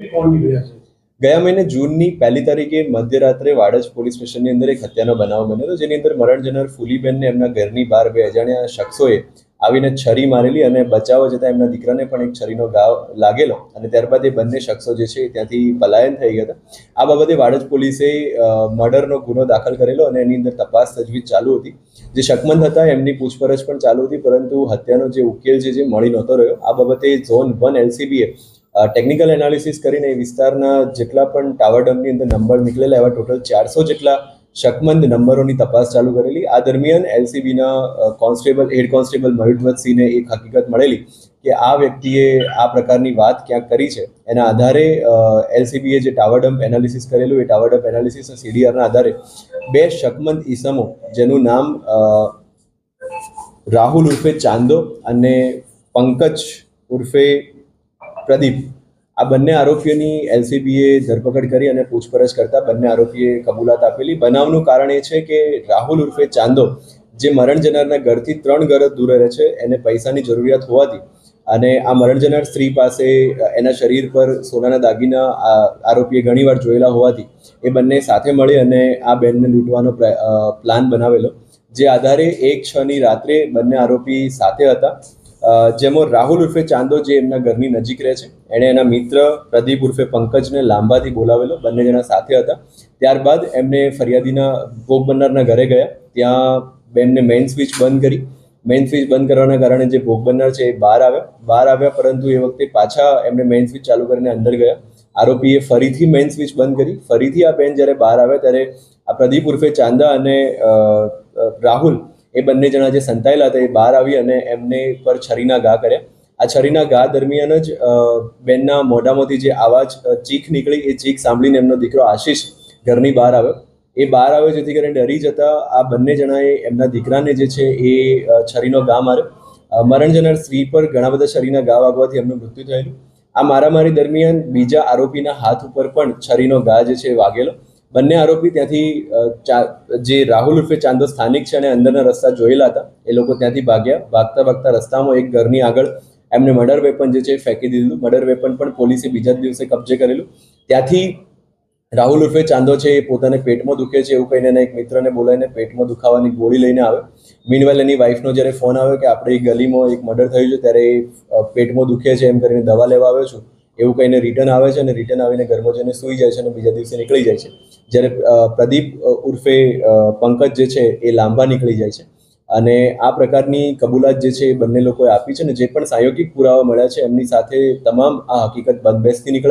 ગયા મહિને જૂનની 1 તારીખે મધ્યરાત્રે વાડજ પોલીસ સ્ટેશનની અંદર એક હત્યાનો બનાવ બન્યો હતો, જેની અંદર મરણ જનાર ફૂલીબેનને એમના ઘરની બહાર બે અજાણ્યા શખ્સોએ આવીને છરી મારેલી અને બચાવવા જતાં એમના દીકરાને પણ એક છરીનો ઘાવ લાગેલો અને ત્યારબાદ એ બંને શખ્સો જે છે ત્યાંથી પલાયન થઈ ગયા હતા. આ બાબતે વાડજ પોલીસે મર્ડરનો ગુનો દાખલ કરેલો અને એની અંદર તપાસ તજવીજ ચાલુ હતી. જે શકમંદ હતા એમની પૂછપરછ પણ ચાલુ હતી, પરંતુ હત્યાનો જે ઉકેલ છે જે મળી નહોતો રહ્યો. આ બાબતે ઝોન 1 LCBએ ટેકનિકલ એનાલિસિસ કરીને વિસ્તારના જેટલા પણ ટાવર ડમ્પની અંદર નંબર નીકળેલા એવા ટોટલ 400 જેટલા શકમંદ નંબરોની તપાસ ચાલુ કરેલી. આ દરમિયાન LCBના હેડ કોન્સ્ટેબલ મયુરધ્વજસિંહને એક હકીકત મળેલી કે આ વ્યક્તિએ આ પ્રકારની વાત ક્યાંક કરી છે. એના આધારે LCBએ જે ટાવર ડમ્પ એનાલિસિસ કરેલું એ ટાવર ડમ્પ એનાલિસિસ CDRના આધારે બે શકમંદ ઈસમો જેનું નામ રાહુલ ઉર્ફે ચાંદો અને પંકજ ઉર્ફે પ્રદીપ, આ બંને આરોપીઓની LCBએ ધરપકડ કરી અને પૂછપરછ કરતા બંને આરોપીએ કબૂલાત આપેલી. બનાવનું કારણ એ છે કે રાહુલ ઉર્ફે ચાંદો જે મરણ જનારના ઘરથી 3 ઘર દૂર રહે છે, એને પૈસાની જરૂરિયાત હોવાથી અને આ મરણ જનાર સ્ત્રી પાસે એના શરીર પર સોનાના દાગીના આરોપીએ ઘણીવાર જોયેલા હોવાથી એ બંને સાથે મળી અને આ બેનને લૂંટવાનો પ્લાન બનાવેલો. જે આધારે 1/6ની રાત્રે બંને આરોપી સાથે હતા, જેમાં રાહુલ ઉર્ફે ચાંદો જે એમના ઘરની નજીક રહે છે, એણે એના મિત્ર પ્રદીપ ઉર્ફે પંકજને લાંબાથી બોલાવેલો. બંને જણા સાથે હતા. ત્યારબાદ એમને ફરિયાદીના ભોગ બનનારના ઘરે ગયા. ત્યાં બેનને મેઇન સ્વિચ બંધ કરી. મેઇન સ્વિચ બંધ કરવાના કારણે જે ભોગ બનનાર છે એ બહાર આવ્યા, પરંતુ એ વખતે પાછા એમને મેઇન સ્વિચ ચાલુ કરીને અંદર ગયા. આરોપીએ ફરીથી મેઇન સ્વિચ બંધ કરી. ફરીથી આ બેન જ્યારે બહાર આવ્યા ત્યારે આ પ્રદીપ ઉર્ફે ચાંદા અને રાહુલ એ બંને જણા જે સંતાયેલા હતા એ બહાર આવી અને એમને પર છરીના ઘા કર્યા. આ છરીના ઘા દરમિયાન જ બેનના મોઢામાંથી જે આવાજ ચીખ નીકળી, એ ચીખ સાંભળીને એમનો દીકરો આશીષ ઘરની બહાર આવ્યો. જેથી કરીને ડરી જતા આ બંને જણાએ એમના દીકરાને જે છે એ છરીનો ઘા માર્યો. મરણ જનાર સ્ત્રી પર ઘણા બધા છરીના ઘા વાગવાથી એમનું મૃત્યુ થયેલું. આ મારામારી દરમિયાન બીજા આરોપીના હાથ ઉપર પણ છરીનો ઘા જે છે વાગેલો. બંને આરોપી ત્યાંથી જે રાહુલ ઉર્ફે ચાંદો સ્થાનિક છે અને અંદરના રસ્તા જોયેલા હતા, એ લોકો ત્યાંથી ભાગ્યા. ભાગતા રસ્તામાં એક ઘરની આગળ એમને મર્ડર વેપન જે છે ફેંકી દીધું. મર્ડર વેપન પણ પોલીસે બીજા જ દિવસે કબજે કરેલું. ત્યાંથી રાહુલ ઉર્ફે ચાંદો છે એ પોતાને પેટમાં દુખે છે એવું કહીને એના એક મિત્રને બોલાવીને પેટમાં દુખાવાની ગોળી લઈને આવે. મીનવાઇલ એની વાઈફનો જ્યારે ફોન આવ્યો કે આપણે ગલીમાં એક મર્ડર થયું છે, ત્યારે એ પેટમાં દુખે છે એમ કરીને દવા લેવા આવ્યો છું એવું કહીને રિટર્ન આવે છે અને રિટર્ન આવીને ઘરમાં જઈને સૂઈ જાય છે અને બીજા દિવસે નીકળી જાય છે. જ્યારે પ્રદીપ ઉર્ફે પંકજ જે છે એ લાંબા નીકળી જાય છે. અને આ પ્રકારની કબૂલાત જે છે એ બંને લોકોએ આપી છે અને જે પણ પ્રાયોગિક પુરાવા મળ્યા છે એમની સાથે તમામ આ હકીકત બંધબેસતી નીકળે છે.